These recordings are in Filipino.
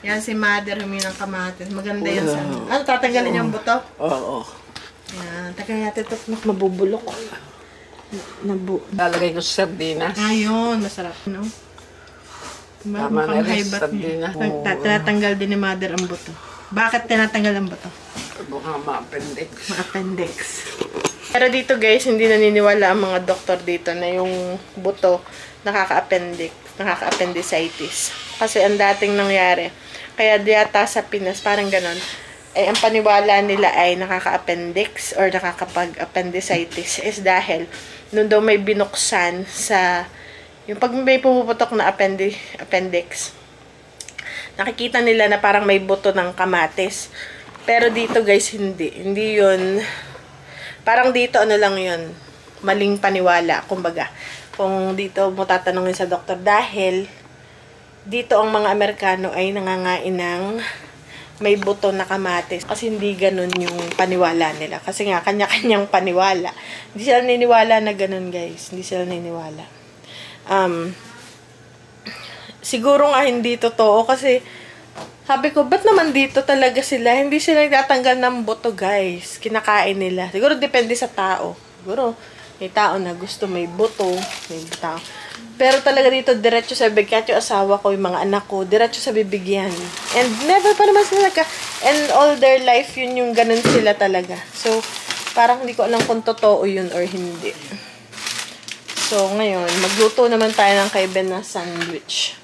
Yan si Mother, humingi ng kamatis. Maganda yan sa... Ano, tatanggalin yung buto? Oo. Yan, tagal natin ito. Mabubulok. Lalagay ko sa sardinas. Ayun, masarap, no? Tama na rin sa sardinas. Tinatanggal din ni Mother ang buto. Bakit tinatanggal ang buto? Baka ma-appendix. Ma-appendix. Pero dito guys, hindi naniniwala ang mga doktor dito na yung buto nakaka-appendicitis. Kasi ang dating nangyari, kaya yata sa Pinas, parang ganon, ay ang paniwala nila ay nakaka-appendix or nakakapag-appendicitis is dahil nung daw may binuksan sa, yung pag may pumuputok na appendix, nakikita nila na parang may buto ng kamatis. Pero dito guys, hindi yun. Parang dito ano lang yun, maling paniwala, kumbaga. Kung dito mo tatanungin sa doktor, dahil dito ang mga Amerikano ay nangangain ng may buto na kamatis. Kasi hindi ganun yung paniwala nila. Kasi nga, kanya-kanyang paniwala. Hindi sila niniwala na ganun, guys. Hindi sila niniwala. Siguro nga hindi totoo kasi sabi ko, ba't naman dito talaga sila? Hindi sila nagtatanggal ng buto, guys. Kinakain nila. Siguro depende sa tao. Siguro may tao na gusto may buto. May tao. Pero talaga dito, diretso sa bibig. Kahit yung asawa ko, yung mga anak ko, diretso sa bibig yan. And never pa naman sila and all their life, yun yung ganun sila talaga. So, parang hindi ko alam kung totoo yun or hindi. So, ngayon, magluto naman tayo ng kaiben na sandwich.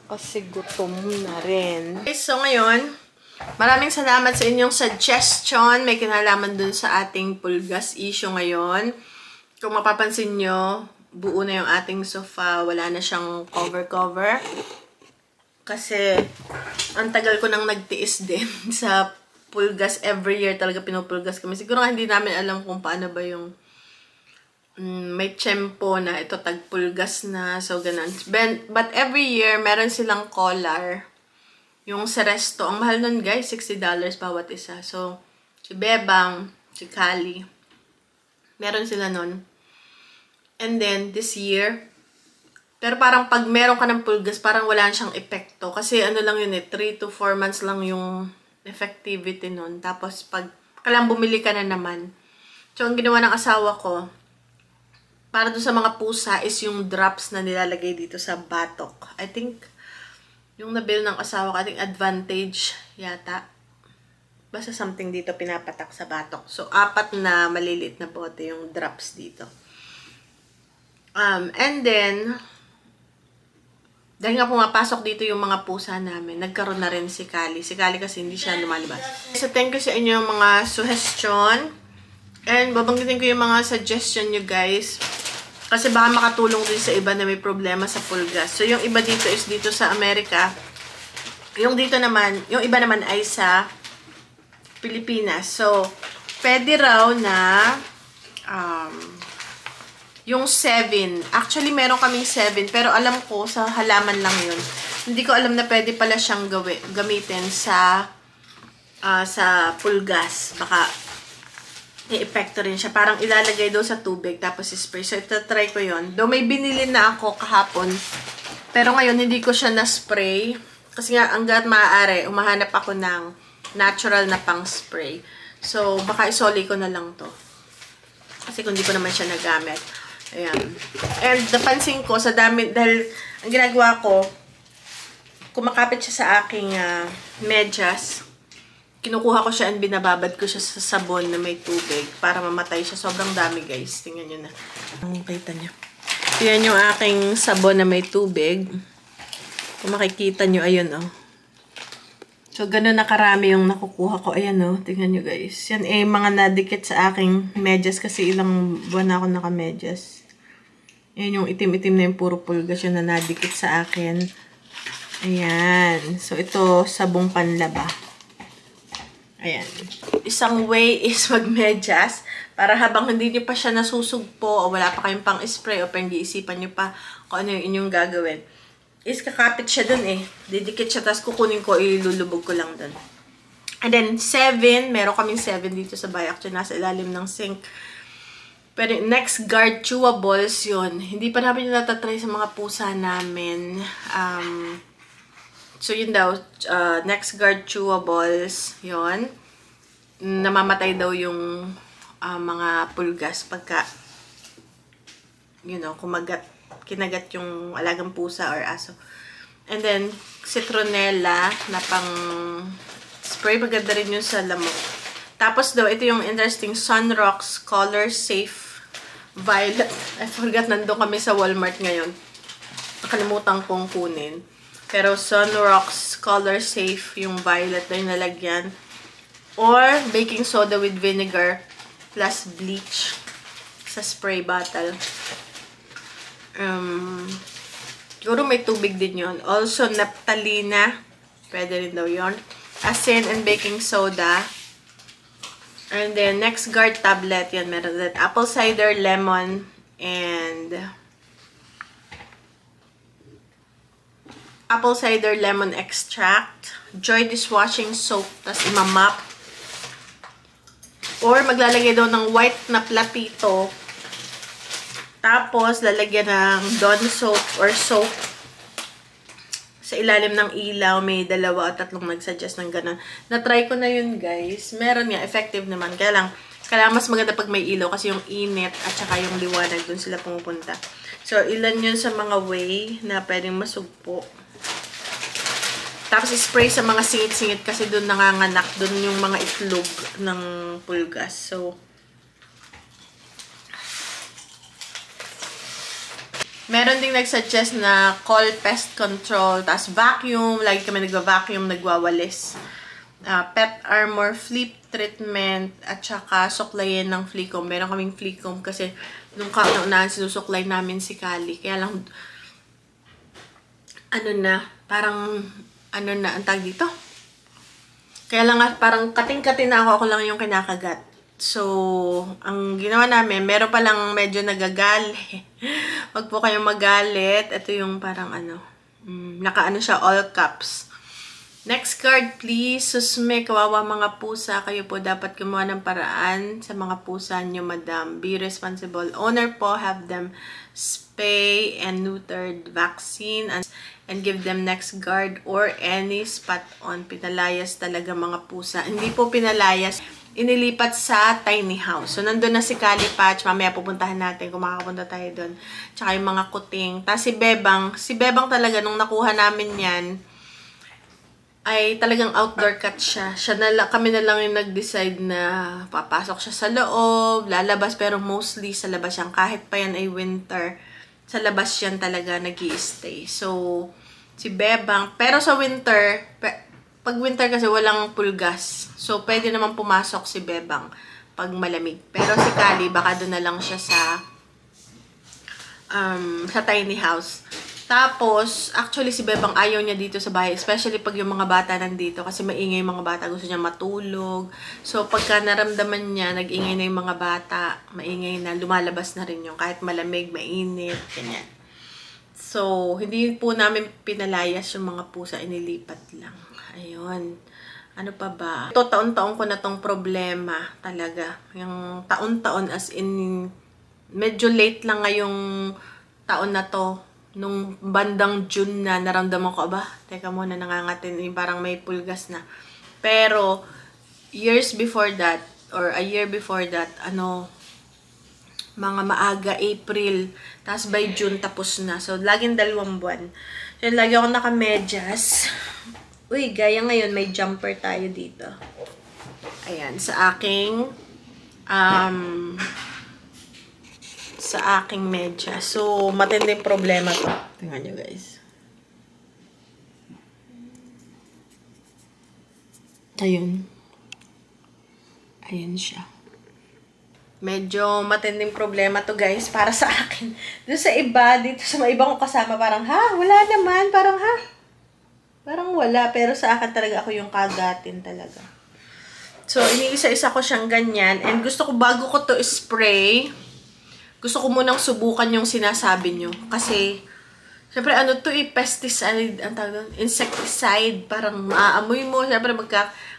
Kasi gutom na rin. Okay, so ngayon, maraming salamat sa inyong suggestion. May kinalaman dun sa ating pulgas issue ngayon. Kung mapapansin nyo, buo na yung ating sofa. Wala na siyang cover-cover. Kasi, ang tagal ko nang nagtiis din sa pulgas. Every year talaga pinupulgas kami. Siguro nga hindi namin alam kung paano ba yung may tiyempo na ito tagpulgas na. So, ganun. But every year, meron silang collar. Yung sa resto. Ang mahal nun guys, $60 bawat isa. So, si Bebang, si Kali, meron sila nun. And then, this year, pero parang pag meron ka ng pulgas, parang wala siyang epekto. Kasi ano lang yun 3 to 4 months lang yung effectivity nun. Tapos, pag kailangan bumili ka na naman. So, ang ginawa ng asawa ko, para doon sa mga pusa is yung drops na nilalagay dito sa batok. I think, yung nabil ng asawa ko, I think Advantage yata. Basta something dito pinapatak sa batok. So, 4 na maliliit na bote yung drops dito. And then, dahil nga pumapasok dito yung mga pusa namin, nagkaroon na rin si Kali. Si Kali kasi hindi siya lumalabas. So, thank you sa inyo yung mga suggestion. And babanggitin ko yung mga suggestion nyo guys. Kasi baka makatulong din sa iba na may problema sa pulgas. So yung iba dito is dito sa Amerika. Yung dito naman, yung iba naman ay sa Pilipinas. So, pwede raw na yung 7. Actually, meron kaming 7. Pero alam ko, sa halaman lang yun. Hindi ko alam na pwede pala siyang gamitin sa pulgas. Baka i-epekto rin siya. Parang ilalagay daw sa tubig, tapos spray. So, ito-try ko yun. Though may binili na ako kahapon. Pero ngayon, hindi ko siya na-spray. Kasi nga, hanggat maaari, umahanap ako ng natural na pang-spray. So, baka isoli ko na lang to. Kasi kung di ko naman siya nagamit. Ayan. And, napansin ko, sa dami, dahil ang ginagawa ko, kumakapit siya sa aking medyas. Kinukuha ko siya and binababad ko siya sa sabon na may tubig para mamatay siya. Sobrang dami guys. Tingnan nyo na. Ang kita nyo. Yan yung aking sabon na may tubig. Kung makikita nyo, ayun oh. So, ganun na karami yung nakukuha ko. Ayan oh. Tingnan nyo guys. Yan eh, mga nadikit sa aking medyas kasi ilang buwan na ako naka-medyas. Ayan yung itim-itim na yung puro pulgas yun na nadikit sa akin. Ayan. So, ito sabong panlaba. Ayan. Isang way is magmedyas para habang hindi nyo pa siya nasusugpo o wala pa kayong pang-spray o pang-iisipan nyo pa kung ano yung inyong gagawin, is kakapit siya dun eh. Didikit siya, tapos kukunin ko, ilulubog ko lang dun. And then, 7. Meron kaming 7 dito sa bahay. Actually, nasa ilalim ng sink. Pero next guard chewables yun. Hindi pa namin yung natatry sa mga pusa namin. So, yun daw, NexGard chewables, yun. Namamatay daw yung mga pulgas pagka, kinagat yung alagang pusa or aso. And then, citronella na pang spray. Maganda rin yun sa lamok. Tapos daw, ito yung interesting Sunrocks Color Safe Violet. I forgot, nandun kami sa Walmart ngayon. Nakalimutan kong kunin. Pero Sunrocks Color Safe yung violet na yung nalagyan. Or baking soda with vinegar plus bleach sa spray bottle. Siguro may tubig din yun. Also, Naptalina. Pwede rin daw yun. Asin and baking soda. And then, NexGard tablet. Yan, meron din. Apple cider, lemon, and apple cider lemon extract. Joy dishwashing soap. Tapos imamap. Or maglalagay daw ng white na platito. Tapos, lalagyan ng Dawn soap or soap. Sa ilalim ng ilaw, may 2 o 3 nagsuggest ng ganun. Na-try ko na yun, guys. Meron nga, effective naman. Kaya mas maganda pag may ilaw kasi yung init at saka yung liwanag, dun sila pumupunta. So, ilan yun sa mga way na pwedeng masugpo. Tapos, spray sa mga singit-singit kasi dun nanganganak. Dun yung mga itlog ng pulgas. So, meron ding nagsuggest na call pest control. Tapos, vacuum. Lagi kami nagwa-vacuum, nagwawalis. Pet armor, flea treatment, at saka suklayin ng flea comb. Meron kaming flea comb kasi nung kaunaan sinusuklay namin si Kali. Kaya lang, ang tag dito? Kaya lang parang kating-kating na ako lang yung kinakagat. So, ang ginawa namin, meron palang medyo nagagali. Wag po kayong magalit. Ito yung parang nakaano siya, all caps. Next card, please. Susme, kawawa mga pusa. Kayo po dapat gumawa ng paraan sa mga pusa nyo, madam. Be responsible. Owner po, have them spay and neutered vaccine and give them NexGard or any spot on. Pinalayas talaga mga pusa. Hindi po pinalayas. Inilipat sa tiny house. So, nandun na si Kali Patch. Mamaya pupuntahan natin kung makakapunta tayo doon. Tsaka yung mga kuting. Tapos si Bebang talaga, nung nakuha namin yan, ay talagang outdoor cat siya. Kami na lang yung nag-decide na papasok siya sa loob, lalabas, pero mostly sa labas yan. Kahit pa yan ay winter, sa labas yan talaga nag-i-stay. So, si Bebang, pero sa winter, pag winter kasi walang pulgas. So, pwede naman pumasok si Bebang pag malamig. Pero si Kali, baka doon na lang siya sa tiny house. Tapos, actually, si Bebang ayaw niya dito sa bahay. Especially pag yung mga bata nandito. Kasi maingay yung mga bata. Gusto niya matulog. So, pagka naramdaman niya, nag-ingay na yung mga bata. Maingay na. Lumalabas na rin yung kahit malamig, mainit. Ganyan. So, hindi po namin pinalayas yung mga pusa. Inilipat lang. Ayun. Ano pa ba? Ito, taon-taon ko na tong problema. Talaga. Yung taon-taon as in, medyo late lang ngayong taon na to. Nung bandang June na naramdaman ko, teka muna, nangangatin, parang may pulgas na. Pero, years before that, or a year before that, mga maaga, April, tapos by June, tapos na. So, laging 2 buwan. So, lagi ako naka-medyas. Uy, gaya ngayon, may jumper tayo dito. Ayan, sa aking medyas. So, matinding problema to. Tingnan nyo, guys. Ayun. Ayan siya. Medyo matinding problema to, guys, para sa akin. Doon sa iba, dito sa mga iba kong kasama, parang, wala naman. Parang, parang wala. Pero sa akin talaga, ako yung kagatin talaga. So, iniisa-isa ko siyang ganyan. And gusto ko, bago ko to spray, gusto ko munang subukan yung sinasabi nyo. Kasi, syempre, pesticide, ang tawag doon, insecticide, parang maaamoy mo. Syempre,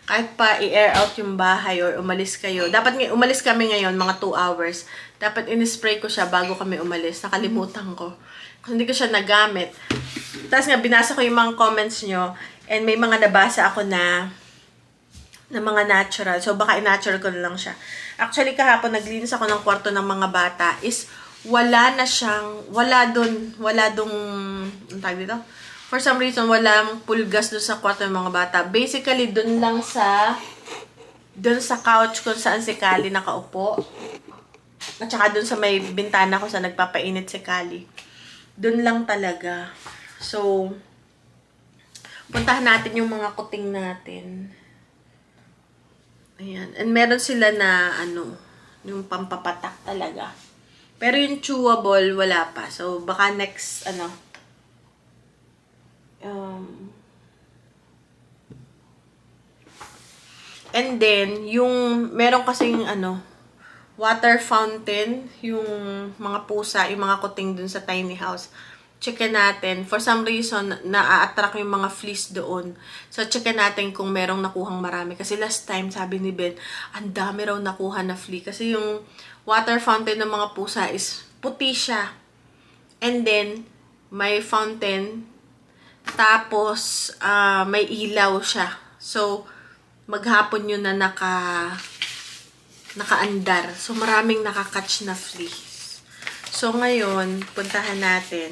kahit pa i-air out yung bahay or umalis kayo. Dapat umalis kami ngayon, mga 2 hours. Dapat in-spray ko siya bago kami umalis. Nakalimutan ko. Kasi hindi ko siya nagamit. Tapos nga, binasa ko yung mga comments nyo. And may mga nabasa ako na mga natural. So, baka i-natural ko na lang siya. Actually, kahapon naglinis ako ng kwarto ng mga bata is wala dong, ang tawag dito? For some reason, walang pulgas doon sa kwarto ng mga bata. Basically, doon sa couch kung saan si Kali nakaupo. At saka doon sa may bintana ko sa nagpapainit si Kali. Doon lang talaga. So, puntahan natin yung mga kuting natin. Ayan. And meron sila na, yung pampapatak talaga. Pero yung chewable, wala pa. So, baka next, and then, yung, meron kasing, water fountain, yung mga pusa, yung mga kuting dun sa tiny house. Checkin natin. For some reason, na-attract yung mga fleas doon. So, checkin natin kung merong nakuhang marami. Kasi last time, sabi ni Ben, ang dami raw nakuha na flea. Kasi yung water fountain ng mga pusa is puti siya. And then, may fountain. Tapos, may ilaw siya. So, maghapon yun na nakaandar. So, maraming nakakatch na fleas. So, ngayon, puntahan natin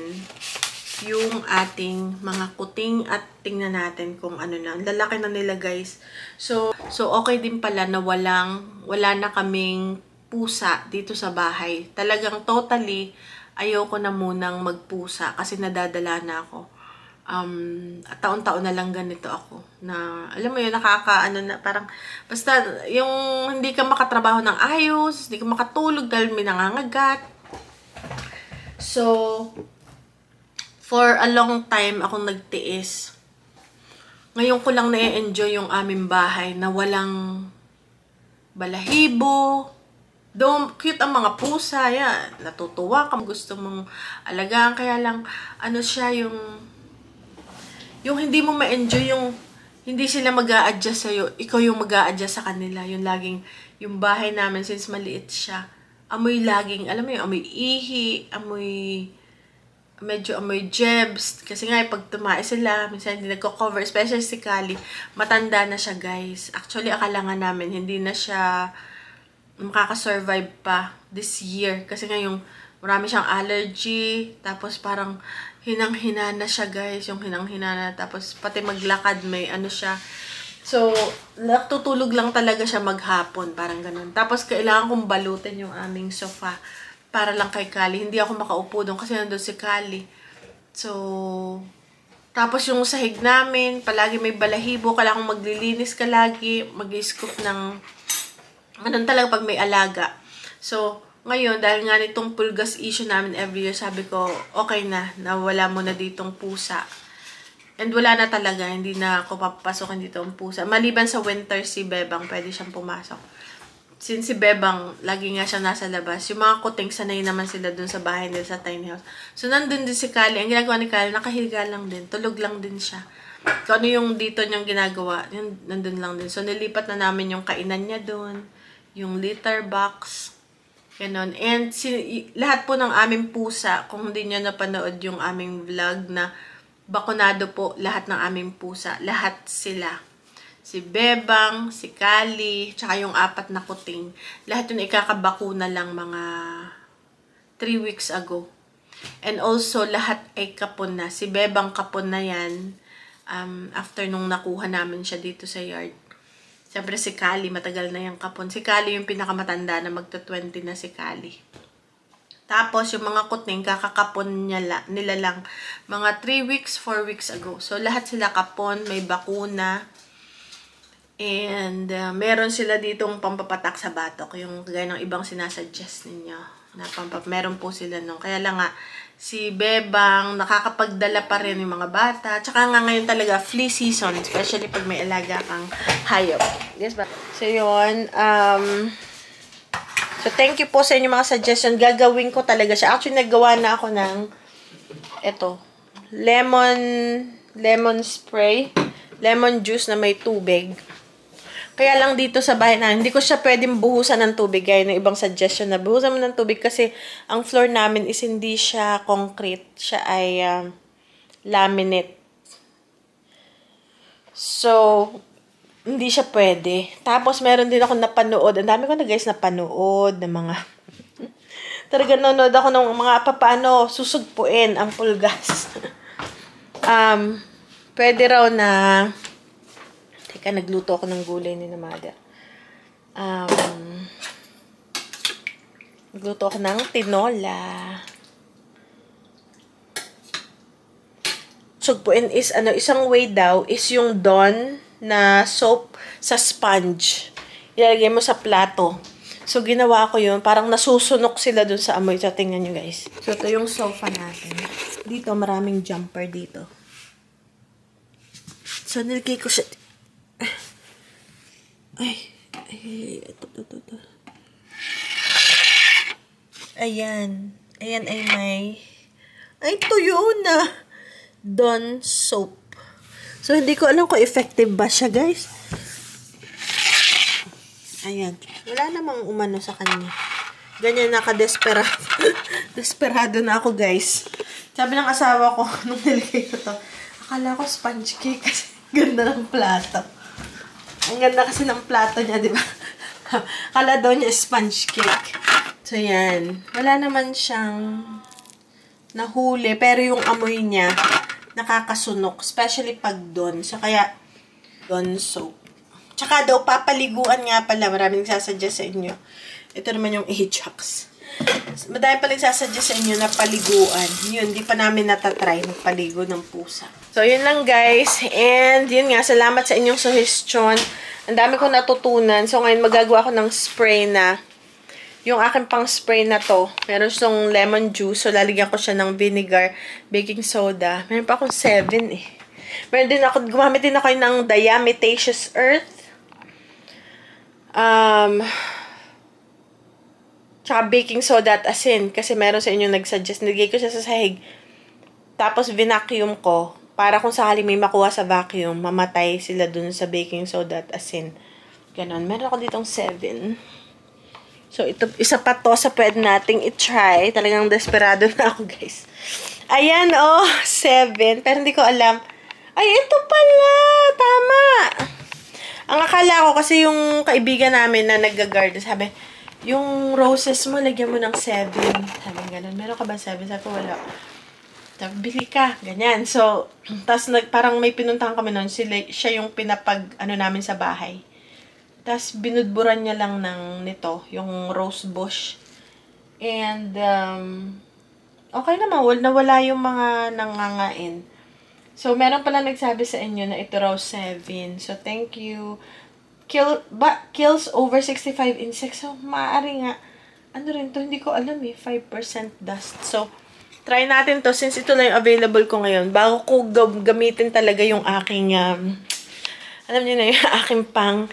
yung ating mga kuting at tingnan natin kung ano na. Lalaki na nila, guys. So okay din pala na wala na kaming pusa dito sa bahay. Talagang totally ayoko na munang magpusa kasi nadadala na ako. At taon-taon na lang ganito ako. Na, alam mo yun, parang, basta, yung hindi ka makatrabaho ng ayos, hindi ka makatulog dahil may nangangagat. So, for a long time akong nagtiis. Ngayon ko lang na-enjoy yung aming bahay na walang balahibo. Though, cute ang mga pusa, yan. Natutuwa ka, gusto mong alagaan. Kaya lang, siya yung hindi mo ma-enjoy yung hindi sila mag-a-adjust sa'yo. Ikaw yung mag-a-adjust sa kanila. Yung laging, yung bahay namin, since maliit siya, amoy laging, alam mo yung amoy ihi, medyo amoy jebs. Kasi nga, pag tumae sila, minsan hindi nagko-cover, especially si Kali, matanda na siya, guys. Actually, akala nga namin, hindi na siya makakasurvive pa this year. Kasi nga yung marami siyang allergy, tapos parang hinang-hina na siya, guys. Yung hinang-hina na, tapos pati maglakad, may siya. So, natutulog lang talaga siya maghapon, parang ganun. Tapos, kailangan kong balutin yung aming sofa para lang kay Kali. Hindi ako makaupo doon kasi nandun si Kali. So, tapos yung sahig namin, palagi may balahibo, kailangan kong maglilinis ka lagi, mag-scoop ng, talaga pag may alaga. So, ngayon, dahil nga nitong pulgas issue namin every year, sabi ko, okay na wala mo na ditong pusa. And wala na talaga, hindi na ako papasokin dito ang pusa. Maliban sa winter, si Bebang, pwede siyang pumasok. Since si Bebang, lagi nga siya nasa labas. Yung mga kuting, sanay naman sila dun sa bahay nila sa tiny house. So, nandun din si Kali. Ang ginagawa ni Kali, nakahiga lang din. Tulog lang din siya. Kung ano yung dito niyang ginagawa, yun, nandun lang din. So, nilipat na namin yung kainan niya dun. Yung litter box. Ganon. And lahat po ng aming pusa, kung hindi niyo napanood yung aming vlog na bakunado po lahat ng aming pusa. Lahat sila. Si Bebang, si Kali, tsaka yung 4 na kuting. Lahat yun ikakabakuna lang mga 3 weeks ago. And also, lahat ay kapon na. Si Bebang kapon na yan after nung nakuha namin siya dito sa yard. Siyempre si Kali, matagal na yung kapon. Si Kali yung pinakamatanda na magta-20 na si Kali. Tapos, yung mga kuting, kakakapon nila lang mga 3 weeks, 4 weeks ago. So, lahat sila kapon, may bakuna. And, meron sila ditong pampapatak sa batok. Yung gaya ng ibang sinasuggest ninyo. Meron po sila nung. Kaya lang nga, si Bebang, nakakapagdala pa rin yung mga bata. Tsaka nga ngayon talaga, flea season. Especially pag may alaga kang hayop. Yes ba? So, yun. So, thank you po sa inyong mga suggestion. Gagawin ko talaga siya. Actually, naggawa na ako ng lemon spray. Lemon juice na may tubig. Kaya lang dito sa bahay na, hindi ko siya pwedeng buhusan ng tubig. Gaya ng ibang suggestion na buhusan mo ng tubig kasi ang floor namin is hindi siya concrete. Siya ay laminate. So, hindi siya pwede. Tapos, meron din ako napanood. Ang dami ko na guys napanood ng mga talaga nanonood ako ng mga paano susugpuin ang pulgas. Pwede raw na teka, nagluto ako ng gulay ni na mother. Nagluto ako ng tinola. Sugpuin is isang way daw is yung Dawn na soap sa sponge. Ilalagay mo sa plato. So, ginawa ko yun. Parang nasusunok sila dun sa amoy. So, tingnan nyo guys. So, ito yung sofa natin. Dito, maraming jumper dito. So, nilagay ko siya. Ito. Ayan. Ayan ay may tuyo na Dawn soap. So, hindi ko alam kung effective ba siya, guys. Ayan. Wala namang umano sa kanya. Ganyan, naka-desperado. Desperado na ako, guys. Sabi ng asawa ko, nung nilagay ko to, akala ko sponge cake kasi ganda ng plato. Ang ganda kasi ng plato niya, di ba? Akala daw niya sponge cake. So, yan. Wala naman siyang nahuli, pero yung amoy niya, nakakasunok. Especially pag Dawn. So, kaya, Dawn soap. Tsaka daw, papaliguan nga pala. Maraming nagsasadya sa inyo. Ito naman yung Ajax. Madami pa nagsasadya sa inyo na paliguan. Yun, di pa namin natatry magpaligo ng pusa. So, yun lang guys. And, yun nga, salamat sa inyong suggestion. Ang dami kong natutunan. So, ngayon magagawa ko ng spray na yung aking pang spray na to. Meron siyang lemon juice. So, lalagyan ko siya ng vinegar, baking soda. Meron pa akong 7 eh. Meron din ako, gumamit din ako ng diatomaceous earth. Tsaka baking soda at asin. Kasi meron sa inyo nagsuggest. Nilagay ko siya sa sahig. Tapos, vinacuum ko. Para kung sakali may makuha sa vacuum, mamatay sila dun sa baking soda at asin. Ganon. Meron ako ditong 7. So, ito, isa pa to sa pwede nating i-try. Talagang desperado na ako, guys. Ayan, 7. Pero hindi ko alam. Ay, ito pala! Tama! Ang akala ko kasi yung kaibigan namin na nag-garden, sabi, yung roses mo, lagyan mo ng 7. Sabi, ganun. Meron ka ba 7? Sabi ko, wala. Sabi, bili ka. Ganyan. So, tas parang may pinuntahan kami noon. Siya yung namin sa bahay. Tas, binudburan niya lang ng nito, yung rose bush. And, okay naman. Nawala yung mga nangangain. So, meron pala nagsabi sa inyo na ito raw 7. So, thank you. Kills over 65 insects. So, maaari nga. Ano rin to? Hindi ko alam eh. 5% dust. So, try natin to since ito lang yung available ko ngayon. Bago ko gamitin talaga yung aking, alam niyo na yung aking pang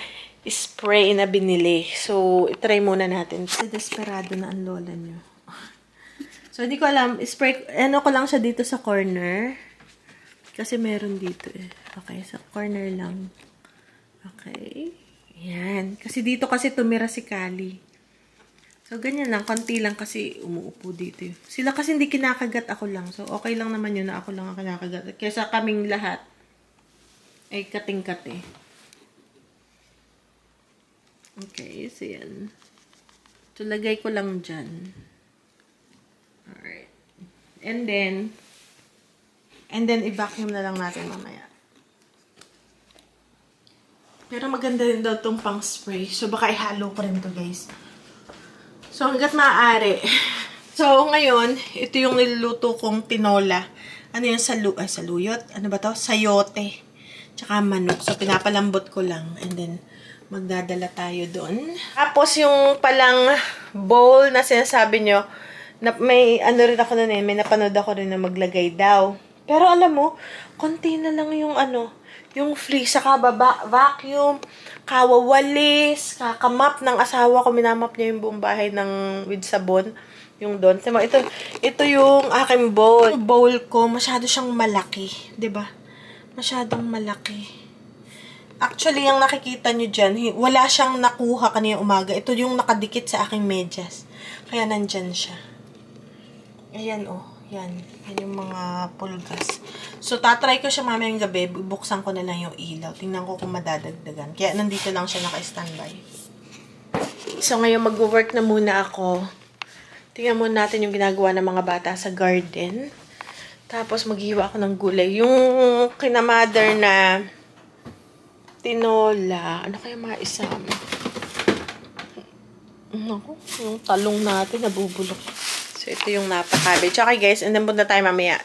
spray na binili. So, try muna natin. Desperado na ang lola nyo. So, hindi ko alam. Spray, ko lang siya dito sa corner. Kasi meron dito eh. Okay, sa corner lang. Okay. Yan. Kasi dito kasi tumira si Kali. So, ganyan lang. Konti lang kasi umuupo dito. Sila kasi hindi kinakagat, ako lang. So, okay lang naman yun na ako lang ang kinakagat. Kesa kaming lahat ay kating-kate. Okay, so yan. So, lagay ko lang dyan. Alright. And then, i-vacuum na lang natin mamaya. Pero maganda rin daw itong pang spray. So, baka ihalo ko rin to guys. So, hanggat maaari. So, ngayon, ito yung niluluto kong tinola. Ano yung saluyot? Ano ba to? Sayote. Tsaka manok. So, pinapalambot ko lang. And then, magdadala tayo doon. Tapos, yung palang bowl na sinasabi nyo, na may ano rin ako na may napanood ako rin na maglagay daw. Pero alam mo, konti na lang yung yung free, saka vacuum, kawawalis, kakamap ng asawa ko, minamap niya yung buong bahay with sabon, yung doon. Ito yung aking bowl. Yung bowl ko, masyado siyang malaki, 'di ba? Masyadong malaki. Actually, yung nakikita nyo dyan, wala siyang nakuha kanina umaga. Ito yung nakadikit sa aking medyas. Kaya nandyan siya. Ayan, Yan. Yan yung mga pulgas. So, tatry ko siya mamayang gabi. Bubuksan ko na lang yung ilaw. Tingnan ko kung madadagdagan. Kaya nandito lang siya naka-standby. So, ngayon mag-work na muna ako. Tingnan muna natin yung ginagawa ng mga bata sa garden. Tapos, maghiwa ako ng gulay. Yung kina-mother na tinola. Ano kaya maisama? Naku, yung talong natin nabubulok. So, ito yung napa-cabbage. Okay, guys. And then, punta tayo mamaya